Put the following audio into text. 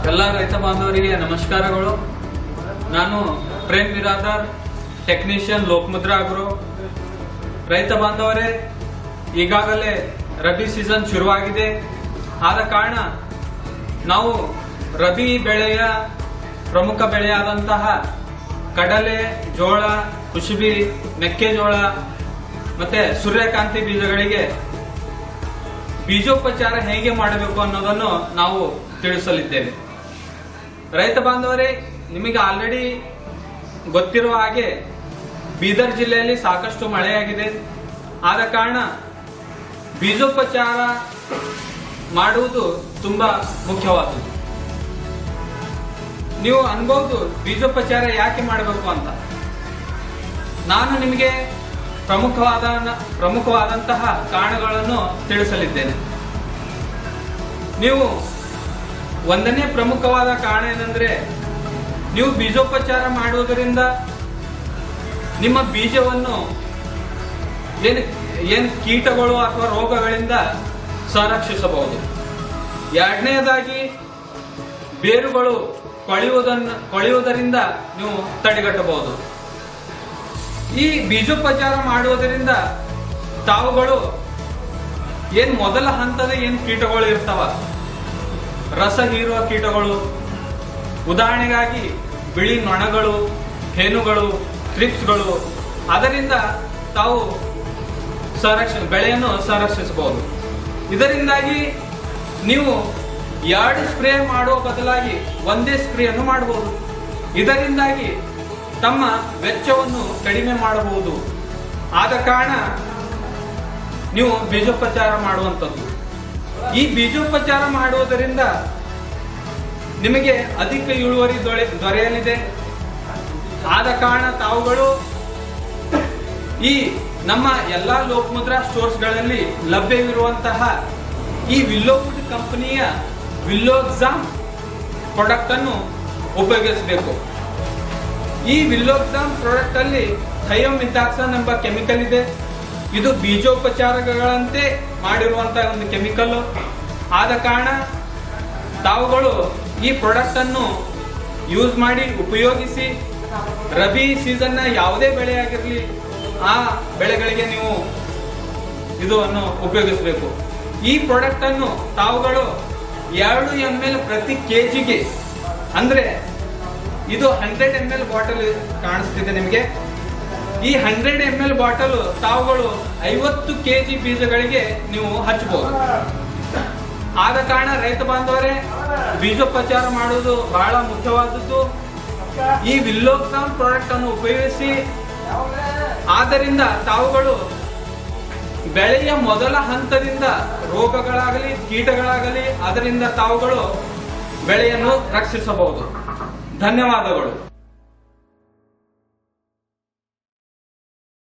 ಎಲ್ಲ ರೈತ ಬಾಂಧವರಿಗೆ ನಮಸ್ಕಾರಗಳು. ನಾನು ಪ್ರೇಮ್ ಬಿರಾದಾರ್, ಟೆಕ್ನಿಷಿಯನ್ ಲೋಕಮುದ್ರಾ ಆಗ್ರೋ. ರೈತ ಬಾಂಧವರೇ, ಈಗಾಗಲೇ ರಬಿ ಸೀಸನ್ ಶುರುವಾಗಿದೆ. ಆದ ಕಾರಣ ನಾವು ರಬಿ ಬೆಳೆಯ ಪ್ರಮುಖ ಬೆಳೆಯಾದಂತಹ ಕಡಲೆ, ಜೋಳ, ಕುಸುಬಿ, ಮೆಕ್ಕೆಜೋಳ ಮತ್ತೆ ಸೂರ್ಯಕಾಂತಿ ಬೀಜಗಳಿಗೆ ಬೀಜೋಪಚಾರ ಹೇಗೆ ಮಾಡಬೇಕು ಅನ್ನೋದನ್ನು ನಾವು ತಿಳಿಸಲಿದ್ದೇವೆ. ರೈತ ಬಾಂಧವರೇ, ನಿಮಗೆ ಆಲ್ರೆಡಿ ಗೊತ್ತಿರುವ ಹಾಗೆ ಬೀದರ್ ಜಿಲ್ಲೆಯಲ್ಲಿ ಸಾಕಷ್ಟು ಮಳೆಯಾಗಿದೆ. ಆದ ಕಾರಣ ಬೀಜೋಪಚಾರ ಮಾಡುವುದು ತುಂಬಾ ಮುಖ್ಯವಾದುದು. ನೀವು ಅನ್ಬಹುದು ಬೀಜೋಪಚಾರ ಯಾಕೆ ಮಾಡಬೇಕು ಅಂತ. ನಾನು ನಿಮಗೆ ಪ್ರಮುಖವಾದಂತಹ ಕಾರಣಗಳನ್ನು ತಿಳಿಸಲಿದ್ದೇನೆ. ನೀವು ಒಂದನೇ ಪ್ರಮುಖವಾದ ಕಾರಣ ಏನಂದ್ರೆ, ನೀವು ಬೀಜೋಪಚಾರ ಮಾಡುವುದರಿಂದ ನಿಮ್ಮ ಬೀಜವನ್ನು ಏನು ಕೀಟಗಳು ಅಥವಾ ರೋಗಗಳಿಂದ ಸಂರಕ್ಷಿಸಬಹುದು. ಎರಡನೆಯದಾಗಿ, ಬೇರುಗಳು ಕೊಳೆಯುವುದರಿಂದ ನೀವು ತಡೆಗಟ್ಟಬಹುದು. ಈ ಬೀಜೋಪಚಾರ ಮಾಡುವುದರಿಂದ ತಾವುಗಳು ಮೊದಲ ಹಂತದ ಕೀಟಗಳು ಇರ್ತಾವ, ರಸ ಹೀರುವ ಕೀಟಗಳು, ಉದಾಹರಣೆಗಾಗಿ ಬಿಳಿ ನೊಣಗಳು, ಹೇನುಗಳು, ಟ್ರಿಪ್ಸ್ಗಳು, ಅದರಿಂದ ತಾವು ಬೆಳೆಯನ್ನು ಸಂರಕ್ಷಿಸಬಹುದು. ಇದರಿಂದಾಗಿ ನೀವು 2 ಸ್ಪ್ರೇ ಮಾಡುವ ಬದಲಾಗಿ ಒಂದೇ ಸ್ಪ್ರೇಯನ್ನು ಮಾಡಬಹುದು. ಇದರಿಂದಾಗಿ ತಮ್ಮ ವೆಚ್ಚವನ್ನು ಕಡಿಮೆ ಮಾಡಬಹುದು. ಆದ ಕಾರಣ ನೀವು ಬೀಜೋಪಚಾರ ಮಾಡುವಂಥದ್ದು. ಈ ಬೀಜೋಪಚಾರ ಮಾಡುವುದರಿಂದ ನಿಮಗೆ ಅಧಿಕ ಇಳುವರಿ ದೊರೆಯಲಿದೆ. ಆದ ಕಾರಣ ತಾವುಗಳು ಈ ನಮ್ಮ ಎಲ್ಲಾ ಲೋಕಮುದ್ರಾ ಸ್ಟೋರ್ಸ್ಗಳಲ್ಲಿ ಲಭ್ಯವಿರುವಂತಹ ಈ ವಿಲ್ಲೋವುಡ್ ಕಂಪನಿಯ ವಿಲ್ಲೋಕ್ಸಾಮ್ ಪ್ರಾಡಕ್ಟ್ ಅನ್ನು ಉಪಯೋಗಿಸಬೇಕು. ಈ ವಿಲ್ಲೋಕ್ಸಾಮ್ ಪ್ರಾಡಕ್ಟ್ ಅಲ್ಲಿ ಥಯೋಮಿಥಾಕ್ಸಾನ್ ಎಂಬ ಕೆಮಿಕಲ್ ಇದೆ. ಇದು ಬೀಜೋಪಚಾರಗಳಂತೆ ಮಾಡಿರುವಂತಹ ಒಂದು ಕೆಮಿಕಲ್. ಆದ ಕಾರಣ ತಾವುಗಳು ಈ ಪ್ರಾಡಕ್ಟ್ ಅನ್ನು ಯೂಸ್ ಮಾಡಿ ಉಪಯೋಗಿಸಿ ರಬಿ ಸೀಸನ್ನ ಯಾವುದೇ ಬೆಳೆಯಾಗಿರಲಿ ಆ ಬೆಳೆಗಳಿಗೆ ನೀವು ಇದನ್ನು ಉಪಯೋಗಿಸಬೇಕು. ಈ ಪ್ರಾಡಕ್ಟ್ ಅನ್ನು ತಾವುಗಳು 2 ml ಪ್ರತಿ ಕೆಜಿಗೆ, ಅಂದ್ರೆ ಇದು 100 ml ಬಾಟಲ್ ಕಾಣಿಸ್ತಿದೆ ನಿಮಗೆ. ಈ 100 ml ಬಾಟಲ್ ತಾವುಗಳು 50 kg ಬೀಜಗಳಿಗೆ ನೀವು ಹಚ್ಚಬಹುದು. ಆದ ಕಾರಣ ರೈತ ಬಾಂಧವರೇ, ಬೀಜೋಪಚಾರ ಮಾಡುವುದು ಬಹಳ ಮುಖ್ಯವಾದದ್ದು. ಈ ವಿಲ್ಲೋಕ್ಸಾಮ್ ಪ್ರಾಡಕ್ಟ್ ಅನ್ನು ಉಪಯೋಗಿಸಿ. ಆದ್ದರಿಂದ ತಾವುಗಳು ಬೆಳೆಯ ಮೊದಲ ಹಂತದಿಂದ ರೋಗಗಳಾಗಲಿ ಕೀಟಗಳಾಗಲಿ ಅದರಿಂದ ತಾವುಗಳು ಬೆಳೆಯನ್ನು ರಕ್ಷಿಸಬಹುದು. ಧನ್ಯವಾದಗಳು.